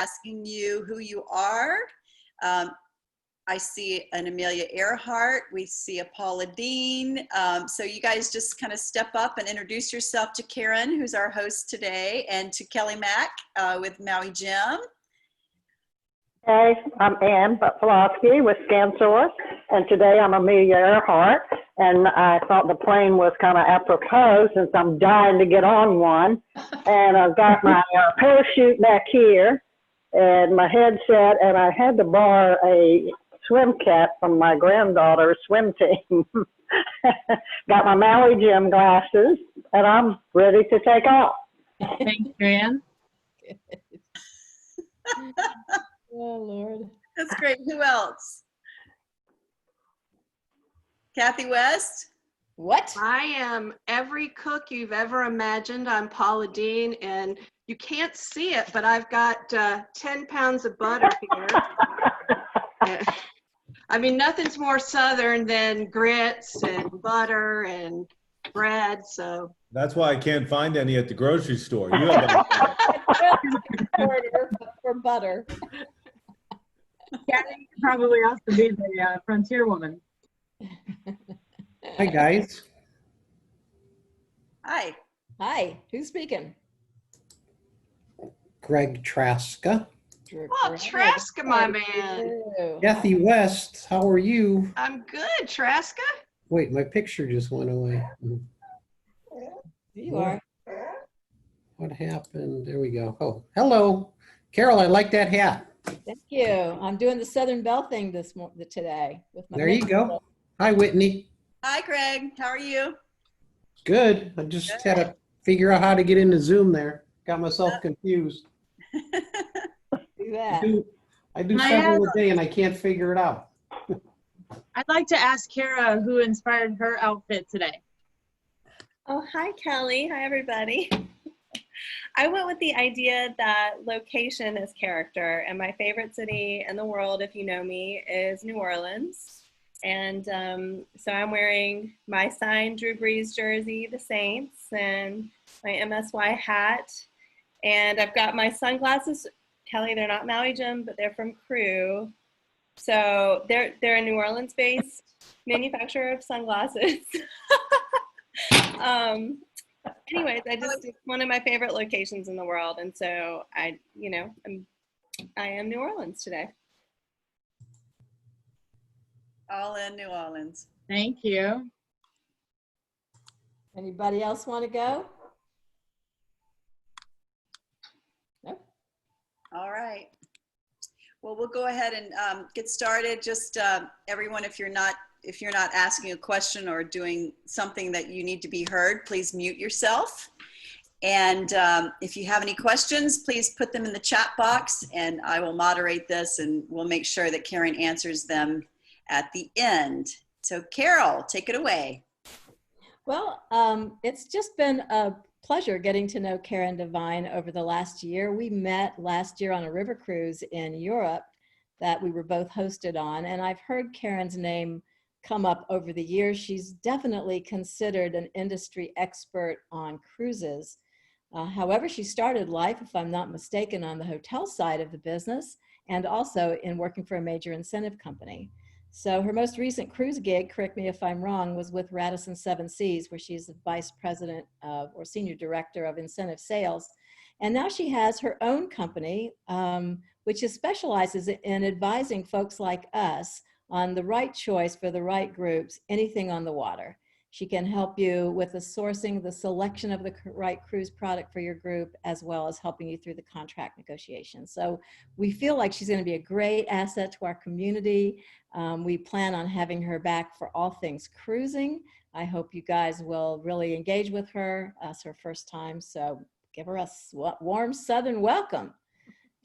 asking you who you are. I see an Amelia Earhart. We see a Paula Dean. So you guys just kind of step up and introduce yourself to Karen, who's our host today, and to Kelly Mack with Maui Jim. Hey, I'm Ann Pulaski with ScanSource, and today I'm Amelia Earhart, and I thought the plane was kind of apropos since I'm dying to get on one, and I've got my parachute back here, and my headset, and I had to borrow a swim cap from my granddaughter's swim team. Got my Maui Jim glasses, and I'm ready to take off. Thanks, Ann. Oh, Lord. That's great. Who else? Kathy West? What? I am every cook you've ever imagined. I'm Paula Dean, and you can't see it, but I've got 10 pounds of butter here. I mean, nothing's more Southern than grits and butter and bread, so. That's why I can't find any at the grocery store. You have for butter. Kathy probably has to be the frontier woman. Hi, guys. Hi. Hi, who's speaking? Greg Traska. Oh, Traska, my man. Kathy West, how are you? I'm good, Traska. Wait, my picture just went away. You are. What happened? There we go. Oh, hello. Carol, I like that hat. Thank you. I'm doing the Southern Belle thing today. With my There you go. Hi, Whitney. Hi, Greg. How are you? Good. I just had to figure out how to get into Zoom there. Got myself confused. Do that. I do several a day and I can't figure it out. I'd like to ask Kara who inspired her outfit today. Oh, hi, Kelly. Hi, everybody. I went with the idea that location is character, and my favorite city in the world, if you know me, is New Orleans. And so I'm wearing my signed Drew Brees jersey, the Saints, and my MSY hat. And I've got my sunglasses. Kelly, they're not Maui Jim, but they're from Crew. So they're a New Orleans-based manufacturer of sunglasses. Anyways, it's one of my favorite locations in the world, and so I am New Orleans today. All in New Orleans. Thank you. Anybody else want to go? No? All right. Well, we'll go ahead and get started. Just everyone, if you're not asking a question or doing something that you need to be heard, please mute yourself. And if you have any questions, please put them in the chat box and I will moderate this and we'll make sure that Karen answers them at the end. So Carol, take it away. Well, it's just been a pleasure getting to know Karen Devine over the last year. We met last year on a river cruise in Europe that we were both hosted on, and I've heard Karen's name come up over the years. She's definitely considered an industry expert on cruises. However, she started life, if I'm not mistaken, on the hotel side of the business and also in working for a major incentive company. So her most recent cruise gig, correct me if I'm wrong, was with Radisson Seven Seas, where she's the vice president or senior director of incentive sales. And now she has her own company, which specializes in advising folks like us on the right choice for the right groups, anything on the water. She can help you with the sourcing, the selection of the right cruise product for your group, as well as helping you through the contract negotiations. So we feel like she's going to be a great asset to our community. We plan on having her back for all things cruising. I hope you guys will really engage with her. It's her first time, so give her a warm Southern welcome.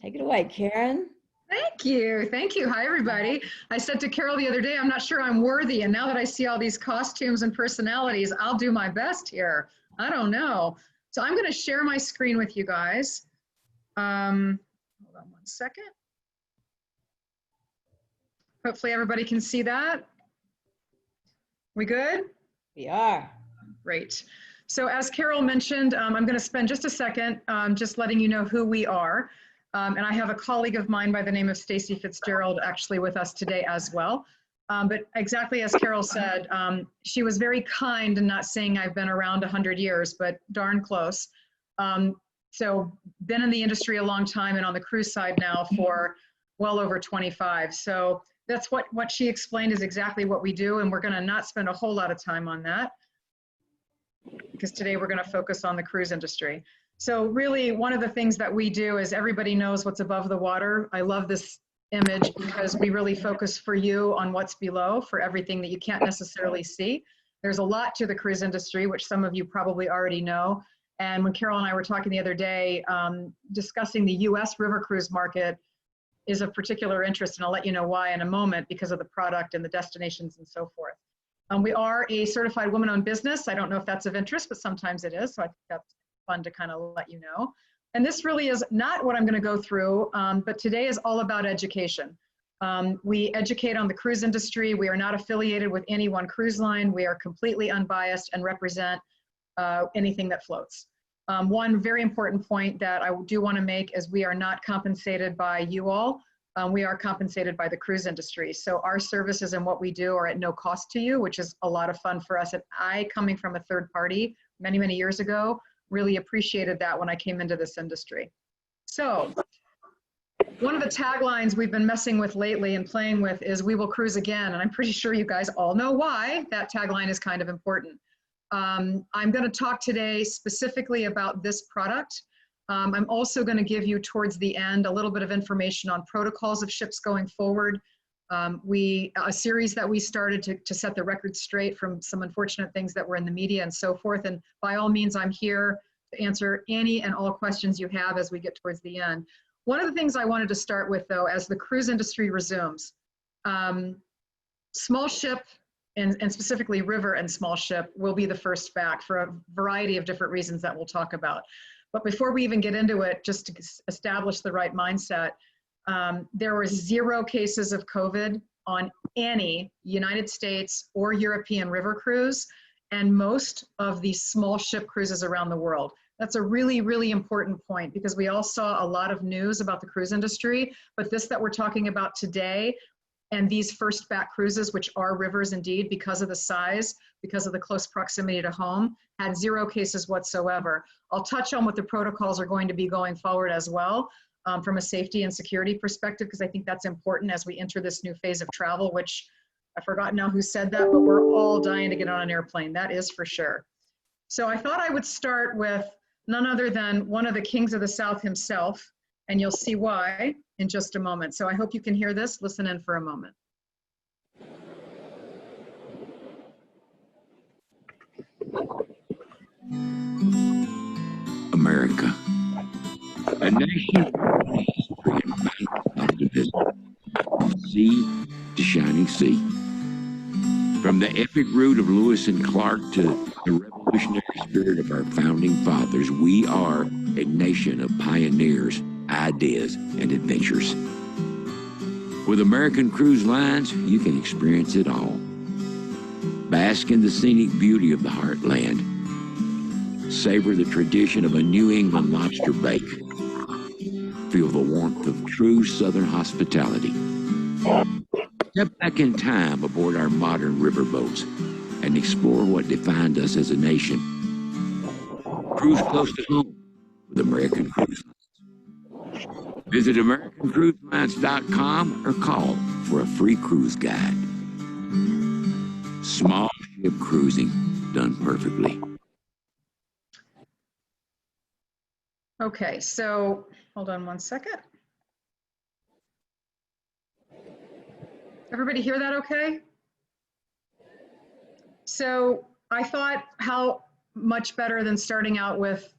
Take it away, Karen. Thank you. Thank you. Hi, everybody. I said to Carol the other day, I'm not sure I'm worthy. And now that I see all these costumes and personalities, I'll do my best here. I don't know. So I'm going to share my screen with you guys. Hold on one second. Hopefully everybody can see that. We good? We are. Great. So as Carol mentioned, I'm going to spend just a second just letting you know who we are. And I have a colleague of mine by the name of Stacy Fitzgerald actually with us today as well. But exactly as Carol said, she was very kind in not saying I've been around 100 years, but darn close. So been in the industry a long time and on the cruise side now for well over 25. So that's what she explained is exactly what we do. And we're gonna not spend a whole lot of time on that because today we're gonna focus on the cruise industry. So really one of the things that we do is everybody knows what's above the water. I love this image because we really focus for you on what's below for everything that you can't necessarily see. There's a lot to the cruise industry, which some of you probably already know. And when Carol and I were talking the other day, discussing the U.S. river cruise market is of particular interest, and I'll let you know why in a moment because of the product and the destinations and so forth. We are a certified woman-owned business. I don't know if that's of interest, but sometimes it is, so I think that's fun to kind of let you know. And this really is not what I'm going to go through, but today is all about education. We educate on the cruise industry. We are not affiliated with any one cruise line. We are completely unbiased and represent anything that floats. One very important point that I do want to make is we are not compensated by you all. We are compensated by the cruise industry. So our services and what we do are at no cost to you, which is a lot of fun for us. And I, coming from a third party many, many years ago, really appreciated that when I came into this industry. So one of the taglines we've been messing with lately and playing with is "We will cruise again." And I'm pretty sure you guys all know why that tagline is kind of important. I'm going to talk today specifically about this product. I'm also going to give you towards the end a little bit of information on protocols of ships going forward. A series that we started to set the record straight from some unfortunate things that were in the media and so forth. And by all means, I'm here to answer any and all questions you have as we get towards the end. One of the things I wanted to start with, though, as the cruise industry resumes, small ship and specifically river and small ship will be the first back for a variety of different reasons that we'll talk about. But before we even get into it, just to establish the right mindset, there were 0 cases of COVID on any United States or European river cruise, and most of the small ship cruises around the world. That's a really, really important point because we all saw a lot of news about the cruise industry, but this that we're talking about today and these first back cruises, which are rivers indeed because of the size, because of the close proximity to home, had 0 cases whatsoever. I'll touch on what the protocols are going to be going forward as well from a safety and security perspective, because I think that's important as we enter this new phase of travel, which I forgot now who said that, but we're all dying to get on an airplane. That is for sure. So I thought I would start with none other than one of the kings of the South himself, and you'll see why in just a moment. So I hope you can hear this. Listen in for a moment. America, a nation of history and boundless optimism, from sea to shining sea. From the epic route of Lewis and Clark to the revolutionary spirit of our founding fathers, we are a nation of pioneers, ideas, and adventures. With American Cruise Lines, you can experience it all. Bask in the scenic beauty of the heartland. Savor the tradition of a New England lobster bake. Feel the warmth of true Southern hospitality. Step back in time aboard our modern riverboats and explore what defined us as a nation. Cruise close to home with American Cruise Lines. Visit AmericanCruiseLines.com or call for a free cruise guide. Small ship cruising done perfectly. Okay, so hold on one second. Everybody hear that okay? So I thought how much better than starting out with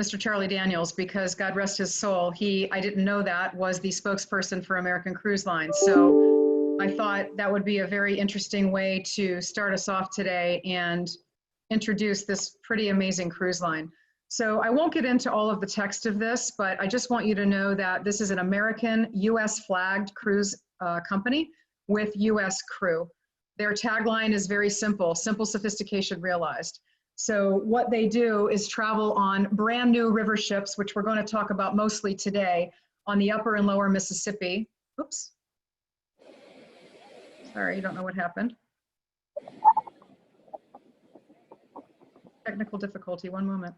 Mr. Charlie Daniels, because God rest his soul, I didn't know that, was the spokesperson for American Cruise Lines. So I thought that would be a very interesting way to start us off today and introduce this pretty amazing cruise line. So I won't get into all of the text of this, but I just want you to know that this is an American US flagged cruise company with US crew. Their tagline is very simple, simple sophistication realized. So what they do is travel on brand new river ships, which we're going to talk about mostly today, on the upper and lower Mississippi. Oops. Sorry, I don't know what happened. Technical difficulty, one moment.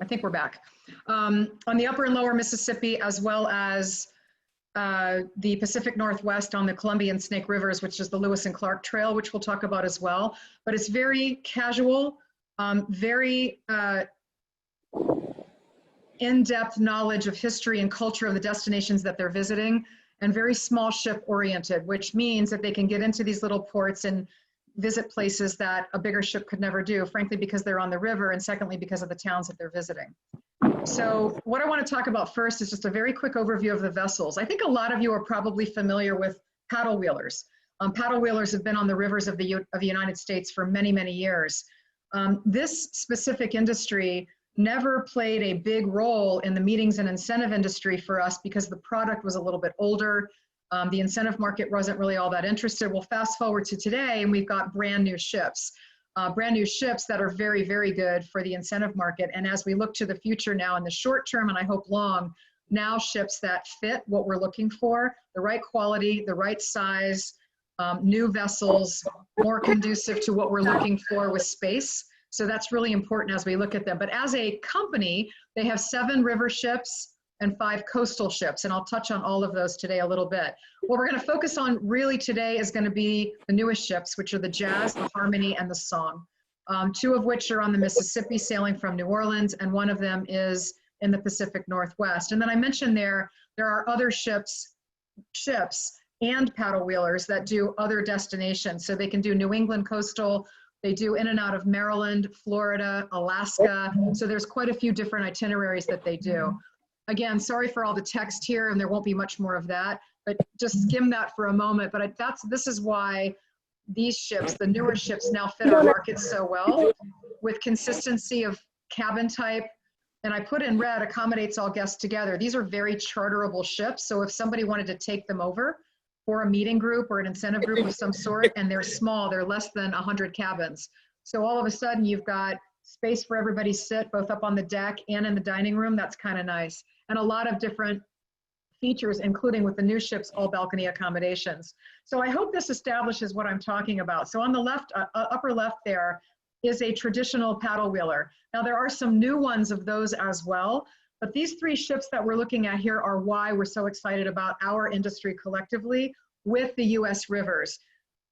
I think we're back. On the upper and lower Mississippi, as well as the Pacific Northwest on the Columbia and Snake Rivers, which is the Lewis and Clark Trail, which we'll talk about as well. But it's very casual, very in-depth knowledge of history and culture of the destinations that they're visiting, and very small ship oriented, which means that they can get into these little ports and visit places that a bigger ship could never do, frankly, because they're on the river, and secondly, because of the towns that they're visiting. So what I want to talk about first is just a very quick overview of the vessels. I think a lot of you are probably familiar with paddle wheelers. Paddle wheelers have been on the rivers of the United States for many, many years. This specific industry never played a big role in the meetings and incentive industry for us because the product was a little bit older. The incentive market wasn't really all that interested. Well, fast forward to today, and we've got brand new ships that are very, very good for the incentive market. And as we look to the future now in the short term, and I hope long, now ships that fit what we're looking for, the right quality, the right size, new vessels, more conducive to what we're looking for with space. So that's really important as we look at them. But as a company, they have 7 river ships and 5 coastal ships. And I'll touch on all of those today a little bit. What we're going to focus on really today is going to be the newest ships, which are the Jazz, the Harmony, and the Song. 2 of which are on the Mississippi sailing from New Orleans, and 1 of them is in the Pacific Northwest. And then I mentioned there are other ships and paddle wheelers that do other destinations. So they can do New England coastal, they do in and out of Maryland, Florida, Alaska. So there's quite a few different itineraries that they do. Again, sorry for all the text here, and there won't be much more of that, but just skim that for a moment. But this is why these ships, the newer ships, now fit our market so well, with consistency of cabin type. And I put in red, accommodates all guests together. These are very charterable ships. So if somebody wanted to take them over for a meeting group or an incentive group of some sort, and they're small, they're less than 100 cabins. So all of a sudden you've got space for everybody to sit, both up on the deck and in the dining room. That's kind of nice. And a lot of different features, including with the new ships, all balcony accommodations. So I hope this establishes what I'm talking about. So on the left, upper left there is a traditional paddle wheeler. Now there are some new ones of those as well, but these 3 ships that we're looking at here are why we're so excited about our industry collectively with the U.S. rivers.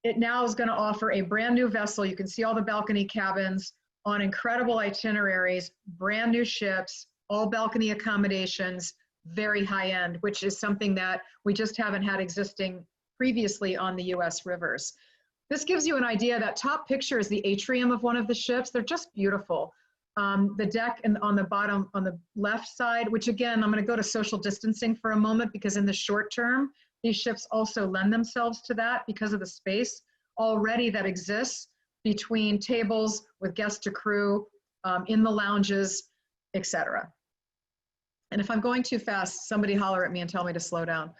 It now is going to offer a brand new vessel. You can see all the balcony cabins on incredible itineraries, brand new ships, all balcony accommodations, very high end, which is something that we just haven't had existing previously on the U.S. rivers. This gives you an idea. That top picture is the atrium of one of the ships. They're just beautiful. The deck and on the bottom, on the left side, which again, I'm going to go to social distancing for a moment, because in the short term, these ships also lend themselves to that because of the space already that exists between tables with guest to crew, in the lounges, etc. And if I'm going too fast, somebody holler at me and tell me to slow down.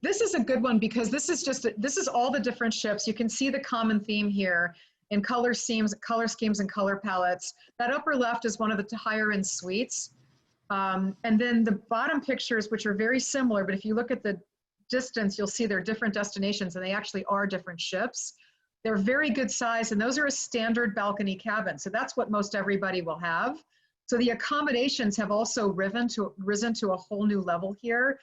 This is a good one because this is all the different ships. You can see the common theme here in color schemes and color palettes. That upper left is one of the higher end suites. And then the bottom pictures, which are very similar, but if you look at the distance, you'll see they're different destinations, and they actually are different ships. They're very good size, and those are a standard balcony cabin. So that's what most everybody will have. So the accommodations have also risen to a whole new level here.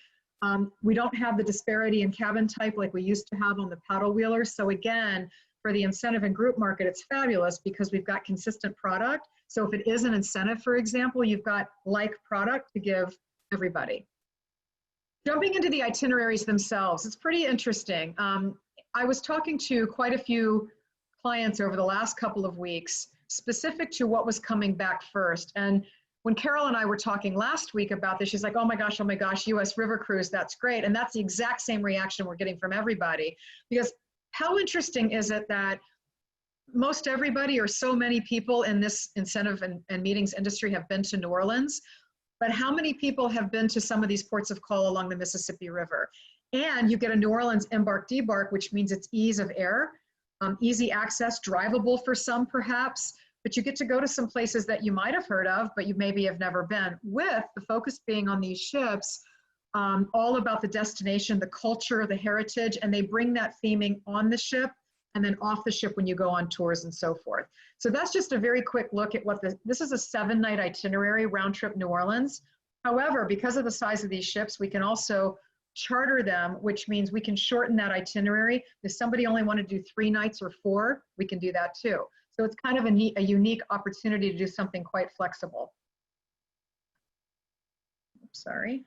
We don't have the disparity in cabin type like we used to have on the paddle wheelers. So again, for the incentive and group market, it's fabulous because we've got consistent product. So if it is an incentive, for example, you've got like product to give everybody. Jumping into the itineraries themselves, it's pretty interesting. I was talking to quite a few clients over the last couple of weeks, specific to what was coming back first. And when Carol and I were talking last week about this, she's like, oh my gosh, U.S. River Cruise, that's great. And that's the exact same reaction we're getting from everybody. Because how interesting is it that most everybody, or so many people in this incentive and meetings industry, have been to New Orleans, but how many people have been to some of these ports of call along the Mississippi River? And you get a New Orleans embark debark, which means it's ease of air. easy access, drivable for some perhaps, but you get to go to some places that you might have heard of, but you maybe have never been, with the focus being on these ships, all about the destination, the culture, the heritage, and they bring that theming on the ship and then off the ship when you go on tours and so forth. So that's just a very quick look at what this is a 7-night itinerary, round trip New Orleans. However, because of the size of these ships, we can also charter them, which means we can shorten that itinerary. If somebody only wanted to do 3 nights or 4, we can do that too. So it's kind of a unique opportunity to do something quite flexible. Oops, sorry.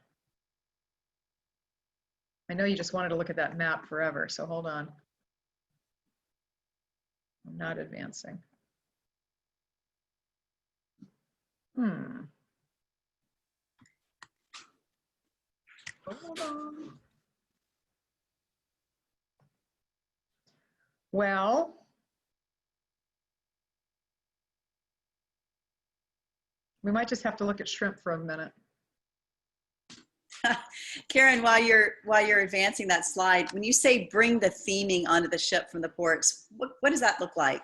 I know you just wanted to look at that map forever, so hold on. I'm not advancing. Hold on. Well, we might just have to look at shrimp for a minute. Karen, while you're advancing that slide, when you say bring the theming onto the ship from the ports, what does that look like?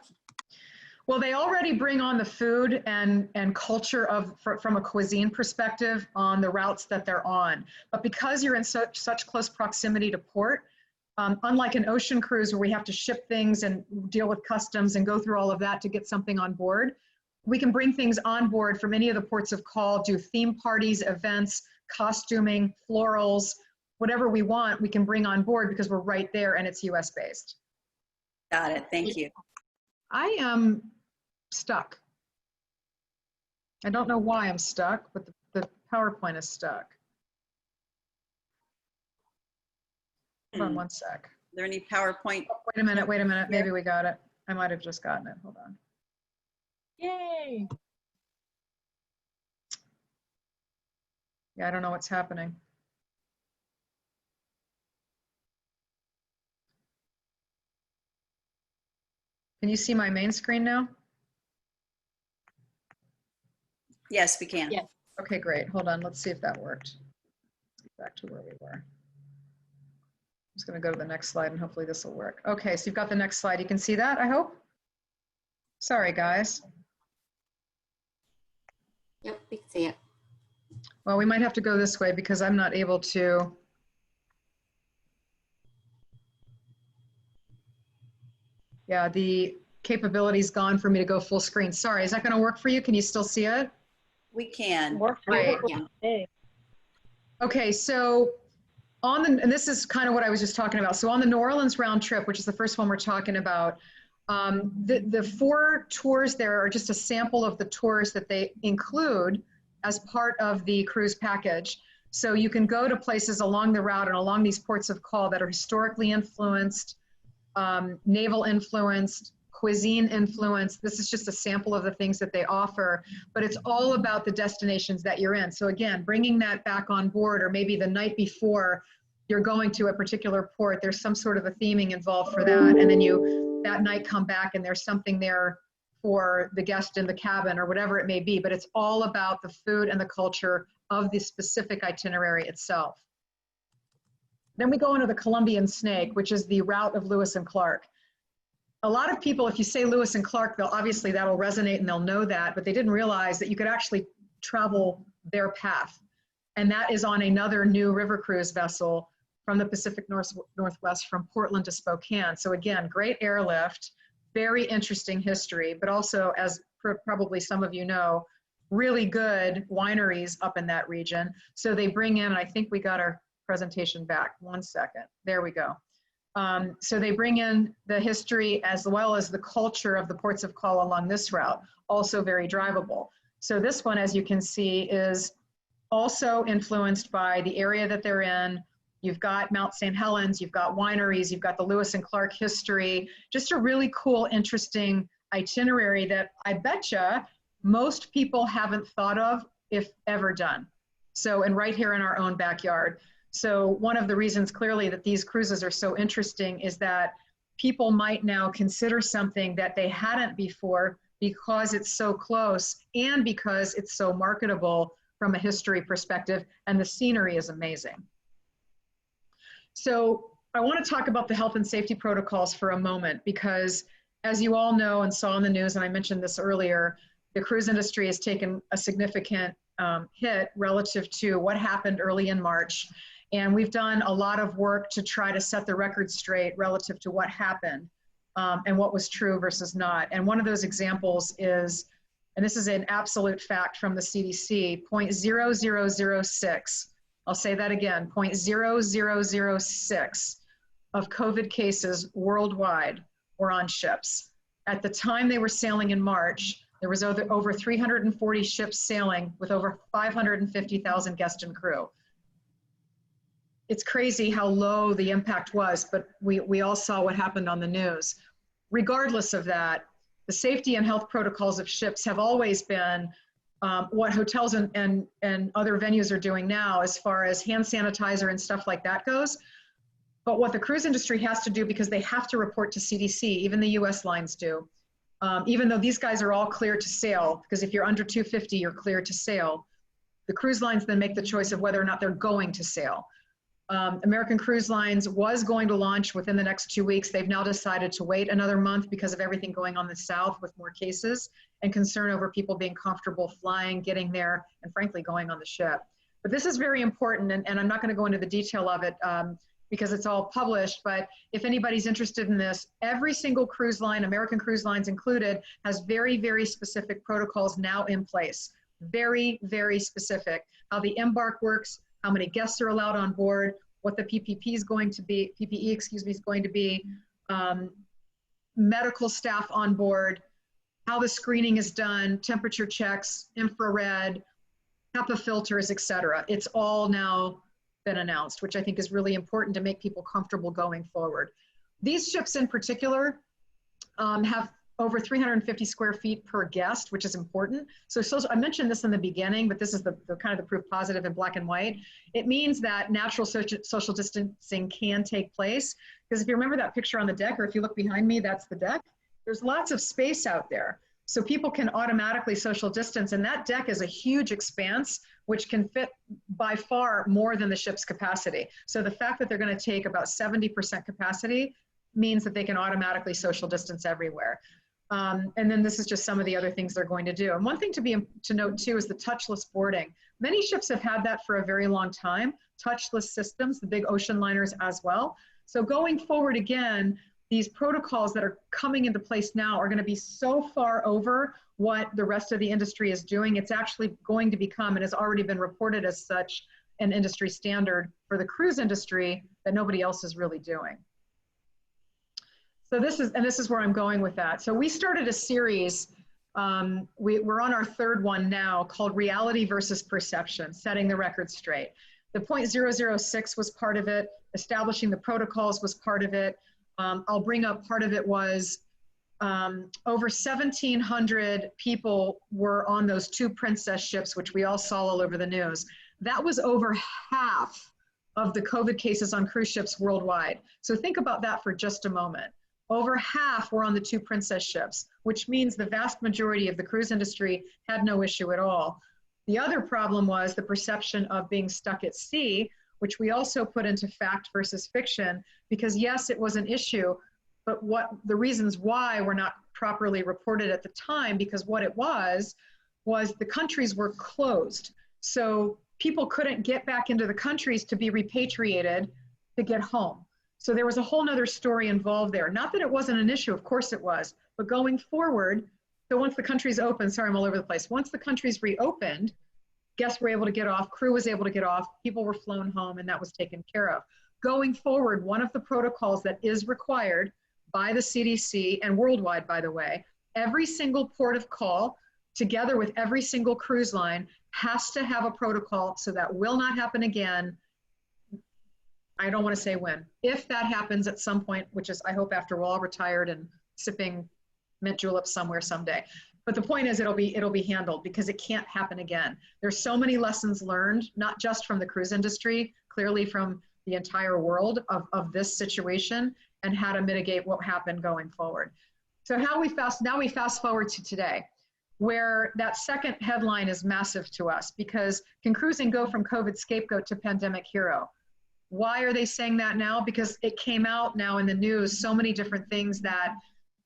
Well, they already bring on the food and culture from a cuisine perspective on the routes that they're on. But because you're in such close proximity to port, unlike an ocean cruise where we have to ship things and deal with customs and go through all of that to get something on board, we can bring things on board from any of the ports of call, do theme parties, events, costuming, florals, whatever we want, we can bring on board because we're right there and it's US based. Got it. Thank you. I am stuck. I don't know why I'm stuck, but the PowerPoint is stuck. Hold on one sec. Are there any PowerPoint? Oh, wait a minute. Maybe we got it. I might have just gotten it. Hold on. Yay. Yeah, I don't know what's happening. Can you see my main screen now? Yes, we can. Yes. Okay, great. Hold on. Let's see if that worked. Let's get back to where we were. I'm just going to go to the next slide and hopefully this will work. Okay, so you've got the next slide. You can see that, I hope? Sorry, guys. Yep, we can see it. Well, we might have to go this way because I'm not able to. Yeah, the capability's gone for me to go full screen. Sorry, is that going to work for you? Can you still see it? We can. Great. Yeah. Okay, so and this is kind of what I was just talking about. So on the New Orleans round trip, which is the first one we're talking about, the 4 tours there are just a sample of the tours that they include as part of the cruise package. So you can go to places along the route and along these ports of call that are historically influenced, naval influenced, cuisine influenced. This is just a sample of the things that they offer, but it's all about the destinations that you're in. So again, bringing that back on board, or maybe the night before you're going to a particular port, there's some sort of a theming involved for that. And then you, that night, come back and there's something there for the guest in the cabin or whatever it may be, but it's all about the food and the culture of the specific itinerary itself. Then we go into the Columbian Snake, which is the route of Lewis and Clark. A lot of people, if you say Lewis and Clark, they'll obviously that'll resonate and they'll know that, but they didn't realize that you could actually travel their path. And that is on another new river cruise vessel from the Pacific Northwest from Portland to Spokane. So again, great airlift, very interesting history, but also, as probably some of you know, really good wineries up in that region. So they bring in, and I think we got our presentation back. One second. There we go. So they bring in the history as well as the culture of the ports of call along this route, also very drivable. So this one, as you can see, is also influenced by the area that they're in. You've got Mount St. Helens, you've got wineries, you've got the Lewis and Clark history, just a really cool, interesting itinerary that I betcha most people haven't thought of, if ever done. So, and right here in our own backyard. So one of the reasons clearly that these cruises are so interesting is that people might now consider something that they hadn't before because it's so close and because it's so marketable from a history perspective, and the scenery is amazing. So I want to talk about the health and safety protocols for a moment, because as you all know and saw in the news, and I mentioned this earlier, the cruise industry has taken a significant hit relative to what happened early in March. And we've done a lot of work to try to set the record straight relative to what happened and what was true versus not. And one of those examples is, and this is an absolute fact from the CDC, 0.0006. I'll say that again, 0.0006 of COVID cases worldwide were on ships. At the time they were sailing in March, there was over 340 ships sailing with over 550,000 guests and crew. It's crazy how low the impact was, but we all saw what happened on the news. Regardless of that, the safety and health protocols of ships have always been what hotels and other venues are doing now as far as hand sanitizer and stuff like that goes. But what the cruise industry has to do, because they have to report to CDC, even the US lines do, even though these guys are all clear to sail, because if you're under 250, you're clear to sail. The cruise lines then make the choice of whether or not they're going to sail. American Cruise Lines was going to launch within the next 2 weeks. They've now decided to wait another month because of everything going on in the south with more cases and concern over people being comfortable flying, getting there, and frankly, going on the ship. But this is very important, and I'm not going to go into the detail of it because it's all published, but if anybody's interested in this, every single cruise line, American Cruise Lines included, has very, very specific protocols now in place. Very, very specific. How the embark works, how many guests are allowed on board, what the PPE is going to be, medical staff on board, how the screening is done, temperature checks, infrared, HEPA filters, etc. It's all now been announced, which I think is really important to make people comfortable going forward. These ships in particular have over 350 square feet per guest, which is important. So I mentioned this in the beginning, but this is the kind of the proof positive in black and white. It means that natural social distancing can take place. Because if you remember that picture on the deck, or if you look behind me, that's the deck. There's lots of space out there. So people can automatically social distance, and that deck is a huge expanse, which can fit by far more than the ship's capacity. So the fact that they're gonna take about 70% capacity means that they can automatically social distance everywhere. And then this is just some of the other things they're going to do. And one thing to note too is the touchless boarding. Many ships have had that for a very long time, touchless systems, the big ocean liners as well. So going forward again, these protocols that are coming into place now are going to be so far over what the rest of the industry is doing. It's actually going to become, and has already been reported as such, an industry standard for the cruise industry that nobody else is really doing. So this is where I'm going with that. So we started a series, we're on our third one now, called Reality versus Perception, Setting the Record Straight. The 0.006 was part of it, establishing the protocols was part of it. I'll bring up part of it was over 1,700 people were on those two Princess ships, which we all saw all over the news. That was over half of the COVID cases on cruise ships worldwide. So think about that for just a moment. Over half were on the two Princess ships, which means the vast majority of the cruise industry had no issue at all. The other problem was the perception of being stuck at sea, which we also put into fact versus fiction, because yes, it was an issue, but what the reasons why were not properly reported at the time, because what it was the countries were closed. So people couldn't get back into the countries to be repatriated to get home. So there was a whole nother story involved there. Not that it wasn't an issue, of course it was, but going forward, so once the countries opened, sorry, I'm all over the place. Once the countries reopened, guests were able to get off, crew was able to get off, people were flown home, and that was taken care of. Going forward, one of the protocols that is required by the CDC and worldwide, by the way, every single port of call, together with every single cruise line, has to have a protocol so that will not happen again. I don't want to say when. If that happens at some point, which is, I hope after we're all retired and sipping mint juleps somewhere someday. But the point is it'll be handled because it can't happen again. There's so many lessons learned, not just from the cruise industry, clearly from the entire world of this situation and how to mitigate what happened going forward. So now we fast forward to today, where that second headline is massive to us because can cruising go from COVID scapegoat to pandemic hero? Why are they saying that now? Because it came out now in the news, so many different things that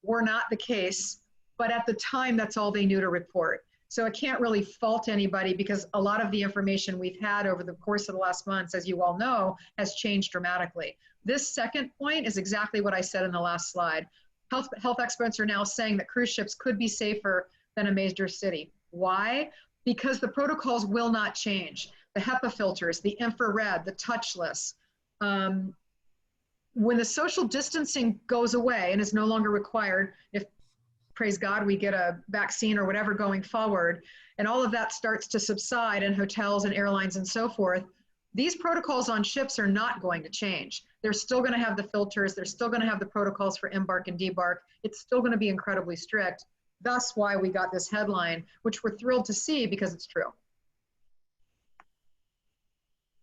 were not the case, but at the time, that's all they knew to report. So I can't really fault anybody because a lot of the information we've had over the course of the last months, as you all know, has changed dramatically. This second point is exactly what I said in the last slide. Health experts are now saying that cruise ships could be safer than a major city. Why? Because the protocols will not change. The HEPA filters, the infrared, the touchless. When the social distancing goes away and is no longer required, if, praise God, we get a vaccine or whatever going forward, and all of that starts to subside in hotels and airlines and so forth, these protocols on ships are not going to change. They're still going to have the filters. They're still going to have the protocols for embark and debark. It's still going to be incredibly strict. That's why we got this headline, which we're thrilled to see because it's true.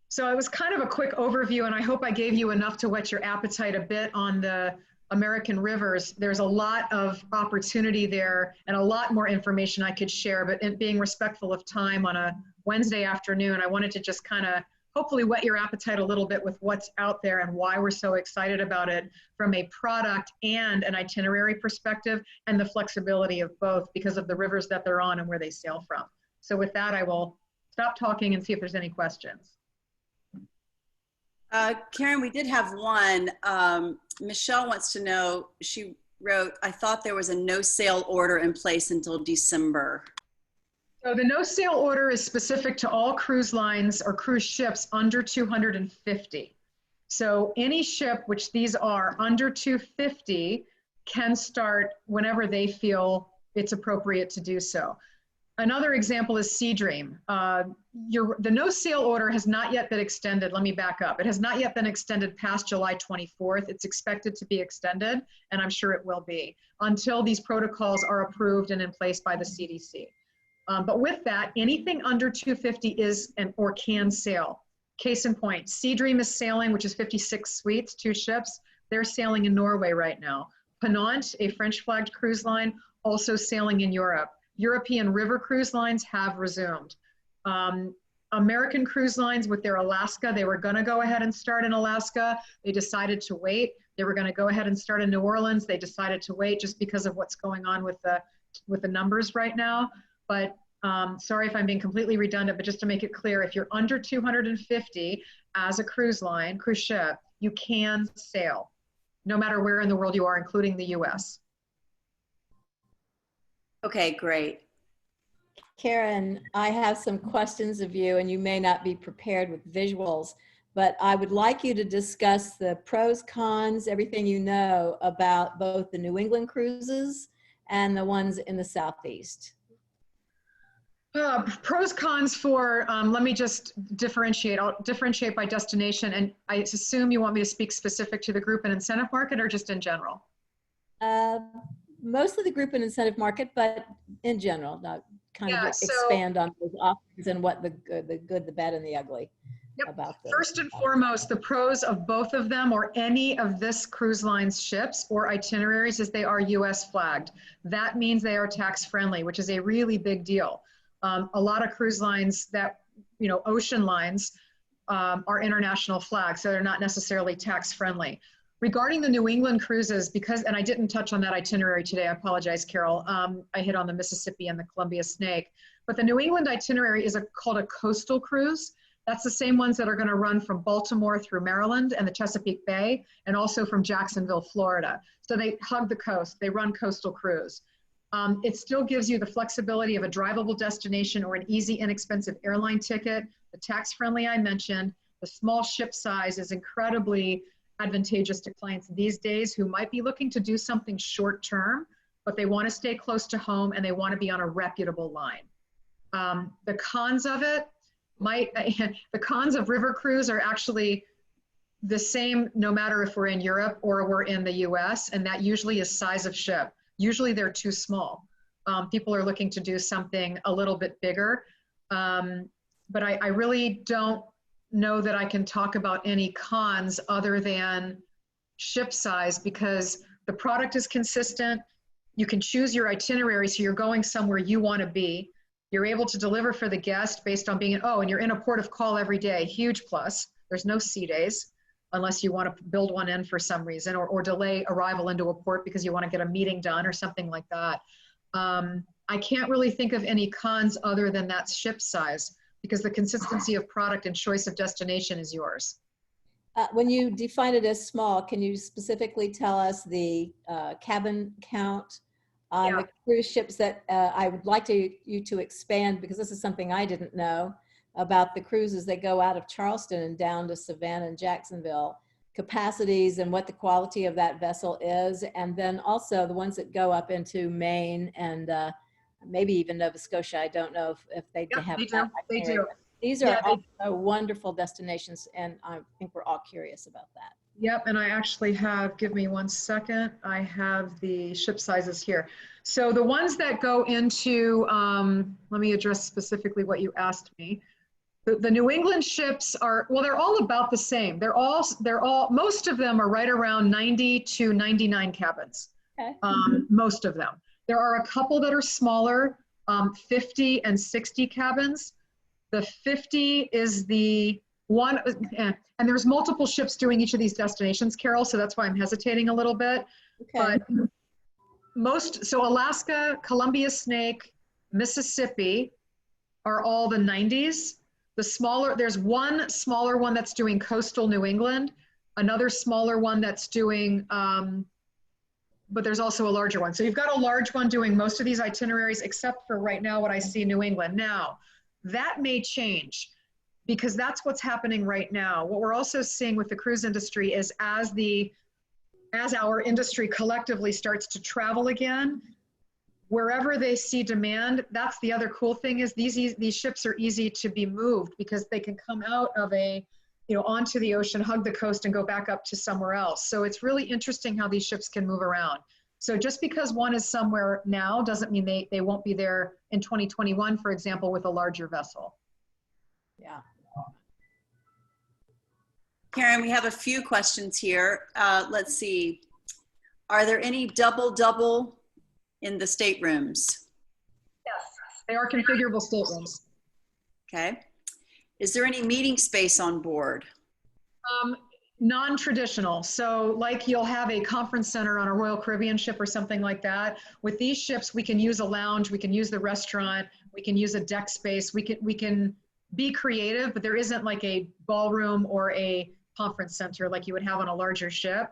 So it was kind of a quick overview, and I hope I gave you enough to whet your appetite a bit on the American rivers. There's a lot of opportunity there and a lot more information I could share, but in being respectful of time on a Wednesday afternoon, I wanted to just kind of hopefully whet your appetite a little bit with what's out there and why we're so excited about it from a product and an itinerary perspective, and the flexibility of both because of the rivers that they're on and where they sail from. So with that, I will stop talking and see if there's any questions. Karen, we did have one. Michelle wants to know, she wrote, I thought there was a no sail order in place until December. So the no sail order is specific to all cruise lines or cruise ships under 250. So any ship, which these are under 250, can start whenever they feel it's appropriate to do so. Another example is Sea Dream. The no sail order has not yet been extended. Let me back up. It has not yet been extended past July 24th. It's expected to be extended, and I'm sure it will be, until these protocols are approved and in place by the CDC. But with that, anything under 250 is or can sail. Case in point, Sea Dream is sailing, which is 56 suites, 2 ships. They're sailing in Norway right now. Ponant, a French flagged cruise line, also sailing in Europe. European river cruise lines have resumed. American cruise lines with their Alaska, they were gonna go ahead and start in Alaska. They decided to wait. They were gonna go ahead and start in New Orleans. They decided to wait just because of what's going on with the numbers right now. But sorry if I'm being completely redundant, but just to make it clear, if you're under 250 as a cruise ship, you can sail, no matter where in the world you are, including the US. Okay, great. Karen, I have some questions of you, and you may not be prepared with visuals, but I would like you to discuss the pros, cons, everything you know about both the New England cruises and the ones in the Southeast. Pros, cons for, let me just differentiate. I'll differentiate by destination, and I assume you want me to speak specific to the group and incentive market or just in general? Mostly the group and incentive market, but in general, kind of expand on those offerings and what the good, the bad, and the ugly about them. First and foremost, the pros of both of them or any of this cruise line's ships or itineraries is they are US flagged. That means they are tax friendly, which is a really big deal. A lot of cruise lines that, ocean lines are international flags, so they're not necessarily tax friendly. Regarding the New England cruises, and I didn't touch on that itinerary today, I apologize, Carol. I hit on the Mississippi and the Columbia Snake, but the New England itinerary is called a coastal cruise. That's the same ones that are gonna run from Baltimore through Maryland and the Chesapeake Bay, and also from Jacksonville, Florida. So they hug the coast, they run coastal cruise. It still gives you the flexibility of a drivable destination or an easy, inexpensive airline ticket. The tax-friendly I mentioned, the small ship size is incredibly advantageous to clients these days who might be looking to do something short-term, but they want to stay close to home and they want to be on a reputable line. The cons of it the cons of river cruise are actually the same no matter if we're in Europe or we're in the US, and that usually is size of ship. Usually they're too small. People are looking to do something a little bit bigger, but I really don't know that I can talk about any cons other than ship size, because the product is consistent. You can choose your itinerary, so you're going somewhere you want to be. You're able to deliver for the guest based on being and you're in a port of call every day. Huge plus. There's no sea days. unless you want to build one in for some reason, or delay arrival into a port because you want to get a meeting done or something like that. I can't really think of any cons other than that ship size, because the consistency of product and choice of destination is yours. When you define it as small, can you specifically tell us the cabin count on the cruise ships that I would like you to expand, because this is something I didn't know about the cruises that go out of Charleston and down to Savannah and Jacksonville, capacities and what the quality of that vessel is, and then also the ones that go up into Maine and maybe even Nova Scotia. I don't know if they have. They do. These are also wonderful destinations, and I think we're all curious about that. Yep, and I actually have, give me 1 second, I have the ship sizes here. So the ones that go into, let me address specifically what you asked me. The New England ships are, well, they're all about the same. They're all, most of them are right around 90 to 99 cabins. Okay. Most of them. There are a couple that are smaller, 50 and 60 cabins. The 50 is the one, and there's multiple ships doing each of these destinations, Carol, so that's why I'm hesitating a little bit. Okay. But so Alaska, Columbia Snake, Mississippi are all the 90s. The smaller, there's one smaller one that's doing coastal New England, another smaller one that's doing, but there's also a larger one. So you've got a large one doing most of these itineraries, except for right now what I see New England. Now, that may change, because that's what's happening right now. What we're also seeing with the cruise industry is as our industry collectively starts to travel again, wherever they see demand, that's the other cool thing is these ships are easy to be moved, because they can come out of onto the ocean, hug the coast, and go back up to somewhere else. So it's really interesting how these ships can move around. So just because one is somewhere now doesn't mean they won't be there in 2021, for example, with a larger vessel. Yeah. Karen, we have a few questions here. Let's see. Are there any double in the staterooms? Yes, they are configurable staterooms. Okay. Is there any meeting space on board? Non-traditional. So like you'll have a conference center on a Royal Caribbean ship or something like that. With these ships, we can use a lounge, we can use the restaurant, we can use a deck space, we can be creative, but there isn't like a ballroom or a conference center like you would have on a larger ship.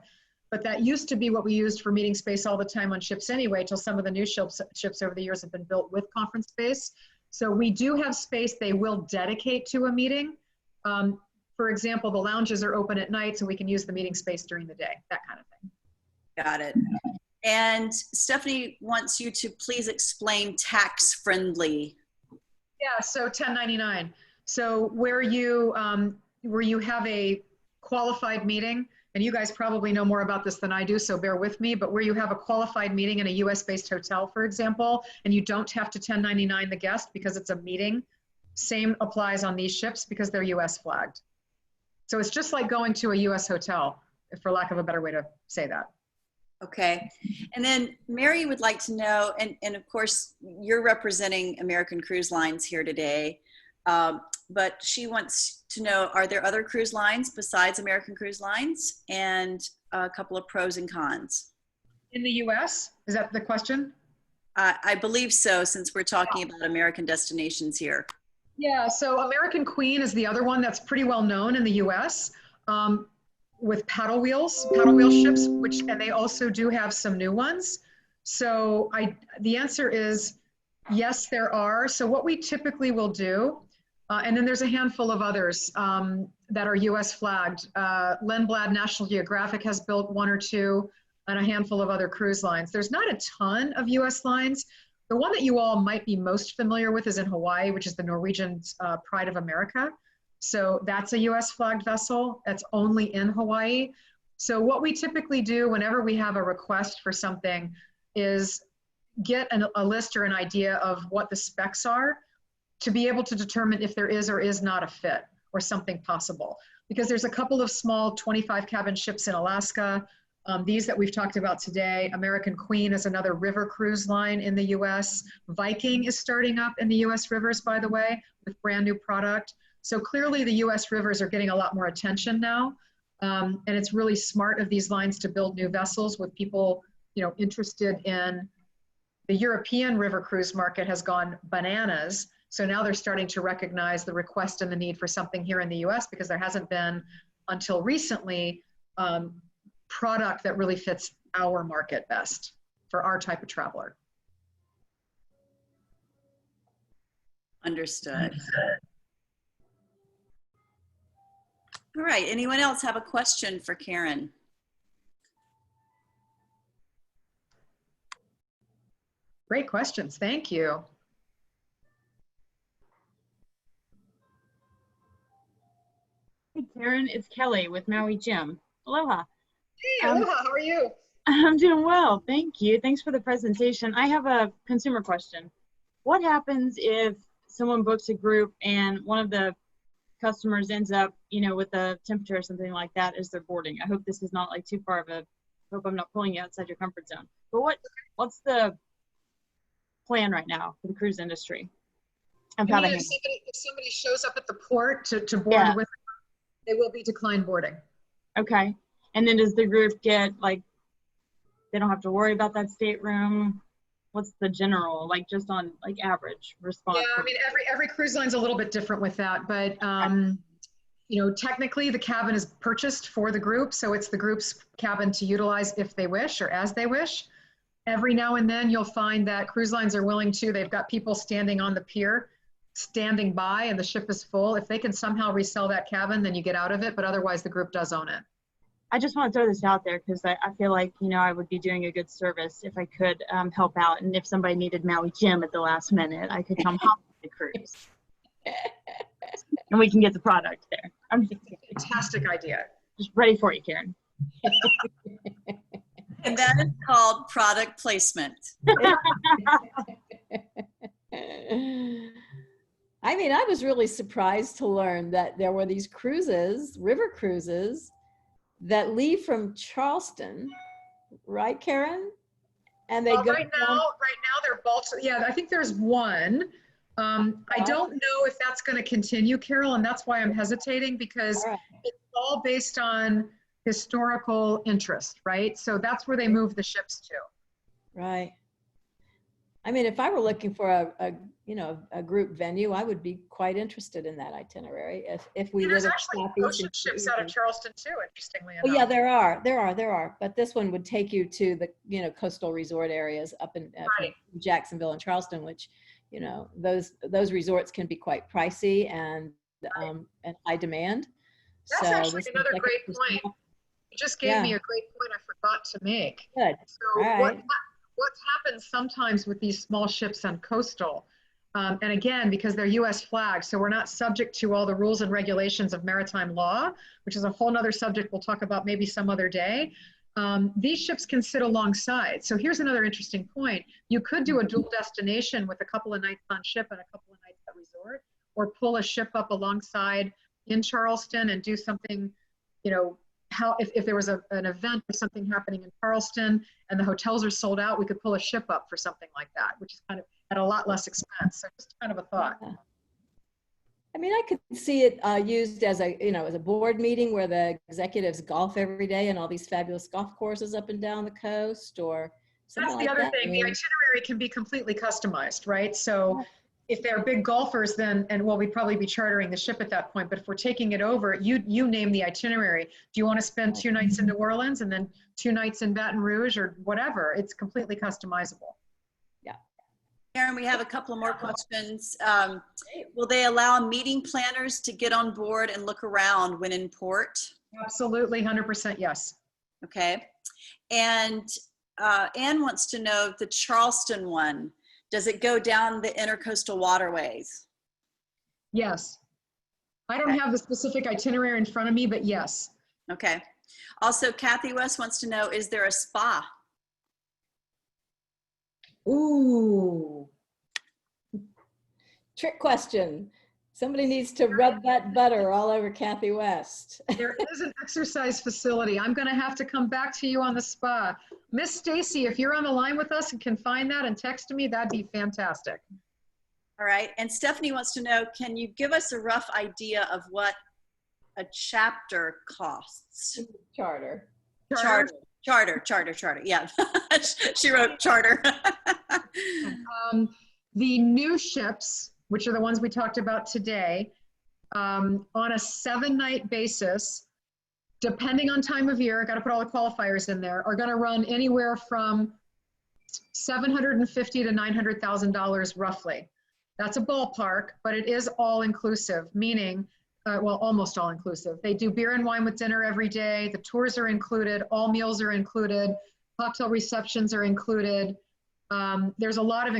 But that used to be what we used for meeting space all the time on ships anyway, till some of the new ships over the years have been built with conference space. So we do have space they will dedicate to a meeting. For example, the lounges are open at night, so we can use the meeting space during the day, that kind of thing. Got it. And Stephanie wants you to please explain tax-friendly. Yeah, so 1099. So where you have a qualified meeting, and you guys probably know more about this than I do, so bear with me, but where you have a qualified meeting in a US-based hotel, for example, and you don't have to 1099 the guest because it's a meeting, same applies on these ships because they're US flagged. So it's just like going to a US hotel, for lack of a better way to say that. Okay. And then Mary would like to know, and of course, you're representing American Cruise Lines here today, but she wants to know, are there other cruise lines besides American Cruise Lines, and a couple of pros and cons? In the US? Is that the question? I believe so, since we're talking about American destinations here. Yeah, so American Queen is the other one that's pretty well known in the US with paddle wheel ships, and they also do have some new ones. So the answer is yes, there are. So what we typically will do, and then there's a handful of others that are US flagged. Lindblad National Geographic has built one or two, and a handful of other cruise lines. There's not a ton of US lines. The one that you all might be most familiar with is in Hawaii, which is the Norwegians Pride of America. So that's a US flagged vessel that's only in Hawaii. So what we typically do whenever we have a request for something is get a list or an idea of what the specs are to be able to determine if there is or is not a fit or something possible. Because there's a couple of small 25 cabin ships in Alaska. These that we've talked about today. American Queen is another river cruise line in the US. Viking is starting up in the US rivers, by the way, with brand new product. So clearly the US rivers are getting a lot more attention now. And it's really smart of these lines to build new vessels with people, interested in the European river cruise market has gone bananas. So now they're starting to recognize the request and the need for something here in the US, because there hasn't been until recently product that really fits our market best for our type of traveler. Understood. All right, anyone else have a question for Karen? Great questions, thank you. Hey, Karen, it's Kelly with Maui Gym. Aloha. Hey, aloha, how are you? I'm doing well, thank you. Thanks for the presentation. I have a consumer question. What happens if someone books a group and one of the customers ends up, with a temperature or something like that as they're boarding? I hope this is not like too far of a, hope I'm not pulling you outside your comfort zone. But what's the plan right now for the cruise industry? If somebody shows up at the port to board with, they will be declined boarding. Okay. And then does the group get they don't have to worry about that stateroom? What's the general, just on average response? Yeah, I mean, every cruise line's a little bit different with that, but technically the cabin is purchased for the group. So it's the group's cabin to utilize if they wish or as they wish. Every now and then you'll find that cruise lines are willing to, they've got people standing on the pier, standing by, and the ship is full. If they can somehow resell that cabin, then you get out of it, but otherwise the group does own it. I just want to throw this out there because I feel like, I would be doing a good service if I could help out. And if somebody needed Maui Gym at the last minute, I could come hop on the cruise. And we can get the product there. I'm just fantastic idea. Just ready for you, Karen. And that is called product placement. I mean, I was really surprised to learn that there were these cruises, river cruises, that leave from Charleston, right, Karen? And they go right now they're Baltimore. Yeah, I think there's one. I don't know if that's going to continue, Carol, and that's why I'm hesitating, because it's all based on historical interest, right? So that's where they move the ships to. Right. I mean, if I were looking for a group venue, I would be quite interested in that itinerary. If we there's actually ocean ships out of Charleston too, interestingly enough. Oh yeah, there are. But this one would take you to the coastal resort areas up in Jacksonville and Charleston, which those resorts can be quite pricey and high demand. That's actually another great point. You just gave me a great point I forgot to make. Good. So what happens sometimes with these small ships on coastal, and again, because they're U.S. flagged, so we're not subject to all the rules and regulations of maritime law, which is a whole nother subject we'll talk about maybe some other day. These ships can sit alongside. So here's another interesting point. You could do a dual destination with a couple of nights on ship and a couple of nights at resort, or pull a ship up alongside in Charleston and do something, if there was an event or something happening in Charleston and the hotels are sold out, we could pull a ship up for something like that, which is kind of at a lot less expense. So just kind of a thought. I mean, I could see it used as as a board meeting where the executives golf every day and all these fabulous golf courses up and down the coast, or something like that. That's the other thing. The itinerary can be completely customized, right? So if they're big golfers, then, we'd probably be chartering the ship at that point. But if we're taking it over, you name the itinerary. Do you want to spend 2 nights in New Orleans and then 2 nights in Baton Rouge or whatever? It's completely customizable. Yeah. Karen, we have a couple of more questions. Will they allow meeting planners to get on board and look around when in port? Absolutely, 100% yes. Okay. And Anne wants to know the Charleston one. Does it go down the intercoastal waterways? Yes. I don't have the specific itinerary in front of me, but yes. Okay. Also, Kathy West wants to know, is there a spa? Ooh. Trick question. Somebody needs to rub that butter all over Kathy West. There is an exercise facility. I'm going to have to come back to you on the spa. Miss Stacy, if you're on the line with us and can find that and text me, that'd be fantastic. All right. And Stephanie wants to know, can you give us a rough idea of what a chapter costs? Charter. Charter. Yeah. She wrote charter. The new ships, which are the ones we talked about today, on a 7-night basis, depending on time of year, got to put all the qualifiers in there, are going to run anywhere from $750,000 to $900,000 roughly. That's a ballpark, but it is all inclusive, meaning, well, almost all inclusive. They do beer and wine with dinner every day. The tours are included. All meals are included. Cocktail receptions are included. There's a lot of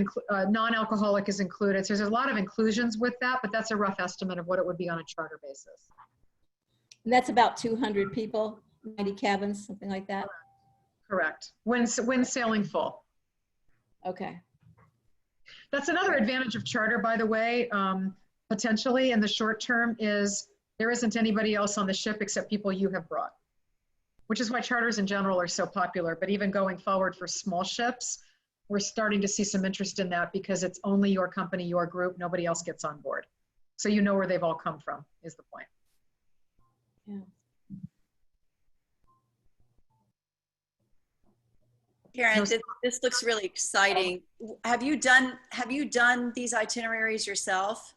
non-alcoholic is included. So there's a lot of inclusions with that, but that's a rough estimate of what it would be on a charter basis. And that's about 200 people, 90 cabins, something like that. Correct. When sailing full. Okay. That's another advantage of charter, by the way, potentially in the short term, is there isn't anybody else on the ship except people you have brought, which is why charters in general are so popular. But even going forward for small ships, we're starting to see some interest in that because it's only your company, your group, nobody else gets on board. So you know where they've all come from, is the point. Yeah. Karen, this looks really exciting. Have you done these itineraries yourself?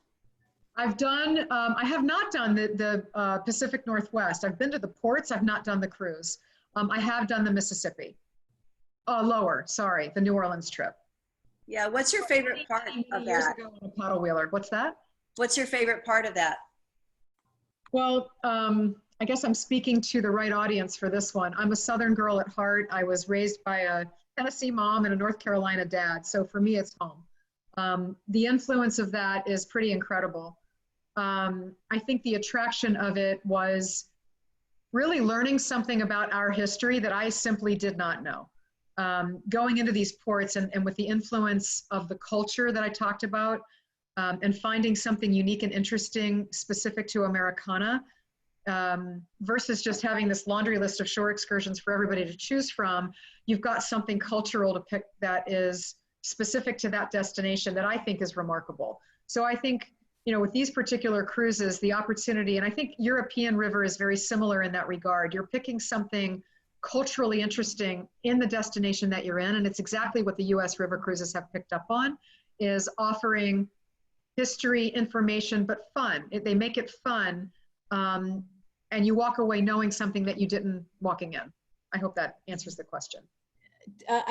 I've done, I have not done the Pacific Northwest. I've been to the ports. I've not done the cruise. I have done the Mississippi. The New Orleans trip. Yeah, what's your favorite part of Years that? ago on a paddle wheeler. What's that? What's your favorite part of that? Well, I guess I'm speaking to the right audience for this one. I'm a Southern girl at heart. I was raised by a Tennessee mom and a North Carolina dad. So for me, it's home. The influence of that is pretty incredible. I think the attraction of it was really learning something about our history that I simply did not know. Going into these ports and with the influence of the culture that I talked about, and finding something unique and interesting specific to Americana, versus just having this laundry list of shore excursions for everybody to choose from. You've got something cultural to pick that is specific to that destination that I think is remarkable. So I think, with these particular cruises, the opportunity, and I think European River is very similar in that regard. You're picking something culturally interesting in the destination that you're in, and it's exactly what the U.S. river cruises have picked up on, is offering history, information, but fun. They make it fun, and you walk away knowing something that you didn't walking in. I hope that answers the question.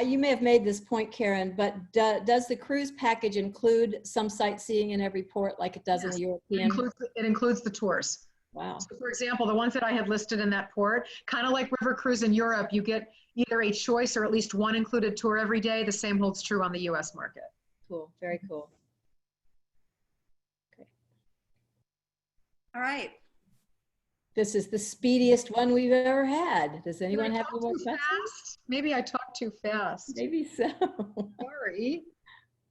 You may have made this point, Karen, but does the cruise package include some sightseeing in every port like it does in the European? It includes the tours. Wow. So for example, the ones that I had listed in that port, kind of like river cruise in Europe, you get either a choice or at least one included tour every day. The same holds true on the US market. Cool, very cool. Okay. All right. This is the speediest one we've ever had. Does anyone have any more questions? Maybe I talked too fast. Maybe so. Sorry.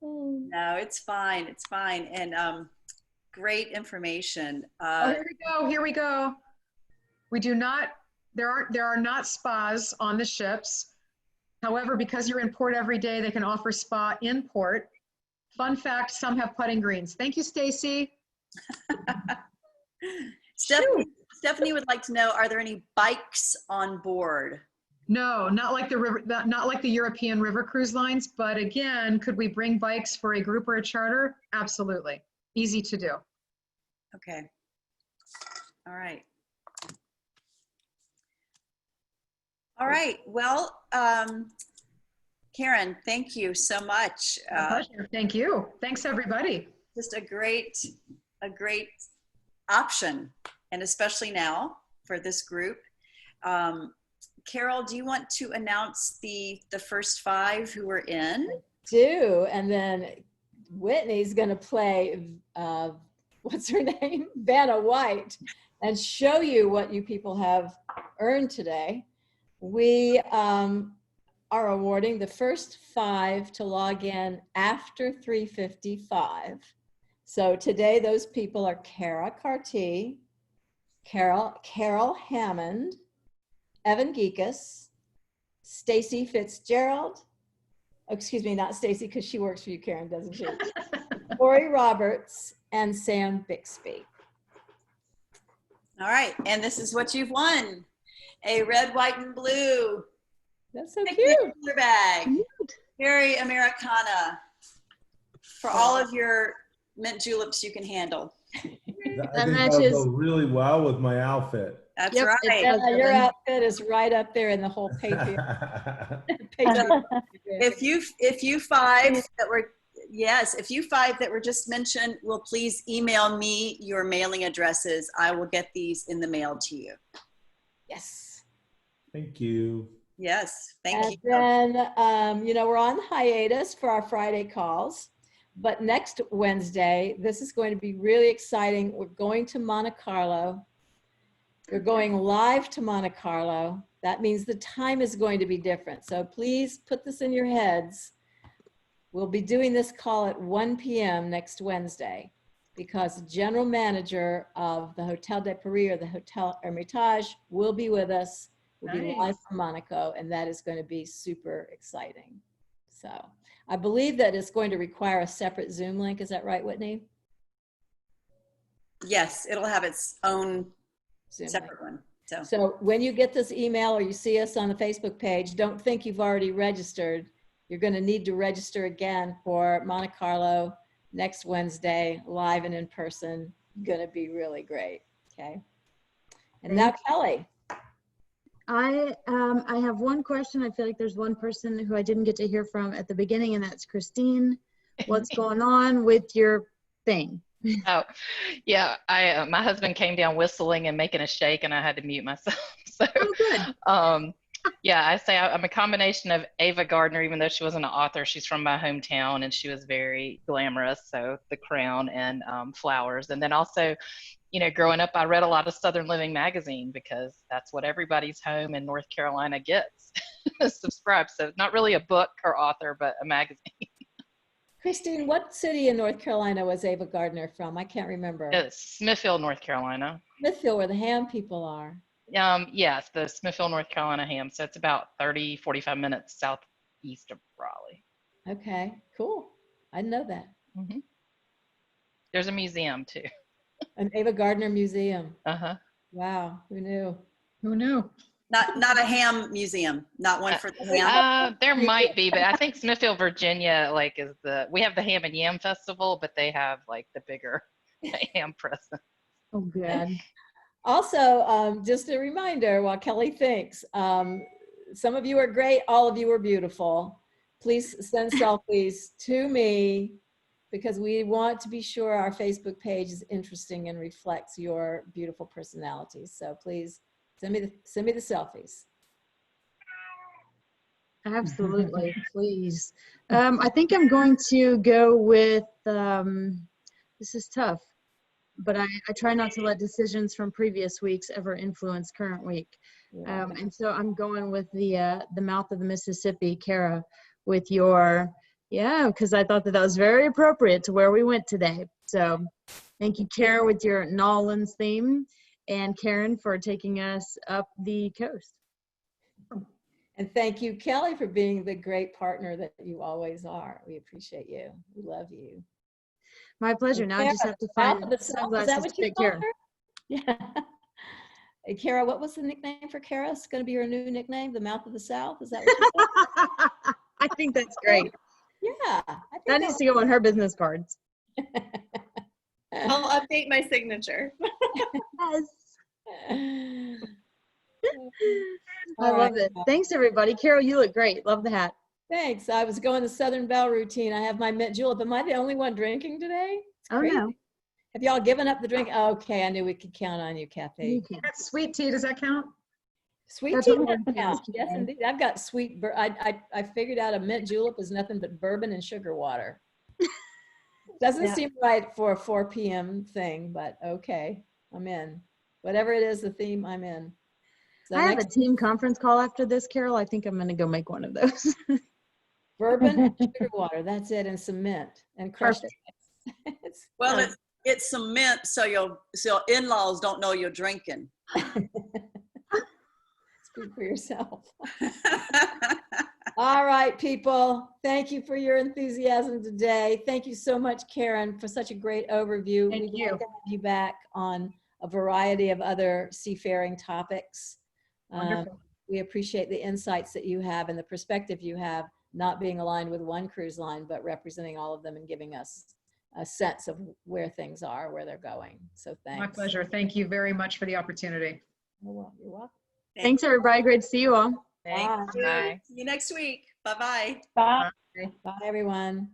No, it's fine. It's fine. And great information. Here we go. We do not, there are not spas on the ships. However, because you're in port every day, they can offer spa in port. Fun fact, some have putting greens. Thank you, Stacy. Stephanie would like to know, are there any bikes on board? No, not like the European river cruise lines, but again, could we bring bikes for a group or a charter? Absolutely. Easy to do. Okay. All right. All right. Well, Karen, thank you so much. My pleasure. Thank you. Thanks, everybody. Just a great option, and especially now for this group. Carol, do you want to announce the first 5 who are in? I do, and then Whitney's going to play, what's her name? Vanna White, and show you what you people have earned today. We are awarding the first 5 to log in after 3:55. So today those people are Kara Carty, Carol Hammond, Evan Geekus, Stacy Fitzgerald, oh, excuse me, not Stacy because she works for you, Karen, doesn't she? Corey Roberts and Sam Bixby. All right, and this is what you've won. A red, white, and blue That's so picnic cute. cooler bag. Very Americana for all of your mint juleps you can handle. I think That that'll matches. go really well with my outfit. That's Yep, right. it does. Yeah, your outfit is right up there in the whole Patriot. If you five that were, yes, if you five that were just mentioned will please email me your mailing addresses. I will get these in the mail to you. Yes. Thank you. Yes, thank you. And then, you know, we're on hiatus for our Friday calls, but next Wednesday, this is going to be really exciting. We're going to Monte Carlo. We're going live to Monte Carlo. That means the time is going to be different. So please put this in your heads. We'll be doing this call at 1 p.m. next Wednesday because the general manager of the Hotel de Paris or the Hotel Hermitage will be with us. We'll be Nice. live from Monaco, and that is going to be super exciting. So I believe that it's going to require a separate Zoom link. Is that right, Whitney? Yes, it'll have its own Zoom link. separate one. So when you get this email or you see us on the Facebook page, don't think you've already registered. You're going to need to register again for Monte Carlo next Wednesday, live and in person. Going to be really great. Okay. And now Kelly. I have one question. I feel like there's one person who I didn't get to hear from at the beginning, and that's Christine. What's going on with your thing? Oh, yeah. My husband came down whistling and making a shake, and I had to mute myself. So, yeah, I say I'm a combination of Ava Gardner, even though she wasn't an author. She's from my hometown, and she was very glamorous. So The Crown and Flowers, and then also, you know, growing up, I read a lot of Southern Living magazine because that's what everybody's home in North Carolina gets. Subscribe. So not really a book or author, but a magazine. Christine, what city in North Carolina was Ava Gardner from? I can't remember. Smithfield, North Carolina. Smithfield, where the Ham people are. Yes, the Smithfield, North Carolina Ham. So it's about 30, 45 minutes southeast of Raleigh. Okay, cool. I didn't know that. Mm-hmm. There's a museum too. An Ava Gardner Museum. Uh-huh. Wow, who knew? Who knew? Not a ham museum, not one for the ham. There might be, but I think Smithfield, Virginia, like we have the Ham and Yam Festival, but they have like the bigger ham present. Oh, good. Also, just a reminder while Kelly thinks, some of you are great, all of you are beautiful. Please send selfies to me because we want to be sure our Facebook page is interesting and reflects your beautiful personalities. So please send me the selfies. Absolutely, please. I think I'm going to go with, this is tough, but I try not to let decisions from previous weeks ever influence current week. Yeah. And so I'm going with the mouth of the Mississippi, Kara, with your, yeah, because I thought that was very appropriate to where we went today. So thank you, Kara, with your New Orleans theme, and Karen for taking us up the coast. And thank you, Kelly, for being the great partner that you always are. We appreciate you. We love you. My pleasure. Now I just have to find sunglasses to take care of. Yeah. Hey, Kara, what was the nickname for Kara? It's going to be her new nickname, the Mouth of the South. Is that what you said? I think that's great. Yeah. That needs to go on her business cards. I'll update my signature. Yes. I love it. Thanks, everybody. Carol, you look great. Love the hat. Thanks. I was going the Southern Belle routine. I have my mint julep. Am I the only one drinking today? It's crazy. no. Have y'all given up the drink? Okay, I knew we could count on you, Kathy. That's sweet tea. Does that count? Sweet That's tea what does we're count. doing. Yes, indeed. I've got sweet. I figured out a mint julep is nothing but bourbon and sugar water. Doesn't seem right for a 4 p.m. thing, but okay, I'm in. Whatever it is, the theme, I'm in. So I have a team conference call after this, Carol. I think I'm going to go make one of those. Bourbon and sugar water. That's it, and some mint and crushed ice. Well, it's some mint, so in-laws don't know you're drinking. Speak for yourself. All right, people. Thank you for your enthusiasm today. Thank you so much, Karen, for such a great overview. Thank you. We'd like to have you back on a variety of other seafaring topics. Wonderful. We appreciate the insights that you have and the perspective you have, not being aligned with one cruise line, but representing all of them and giving us a sense of where things are, where they're going. So thanks. My pleasure. Thank you very much for the opportunity. You're welcome. Thanks, everybody. Great to see you all. Thank you. Bye. See you next week. Bye-bye. Bye. Bye, everyone.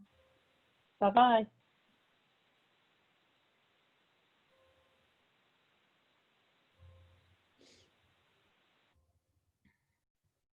Bye-bye.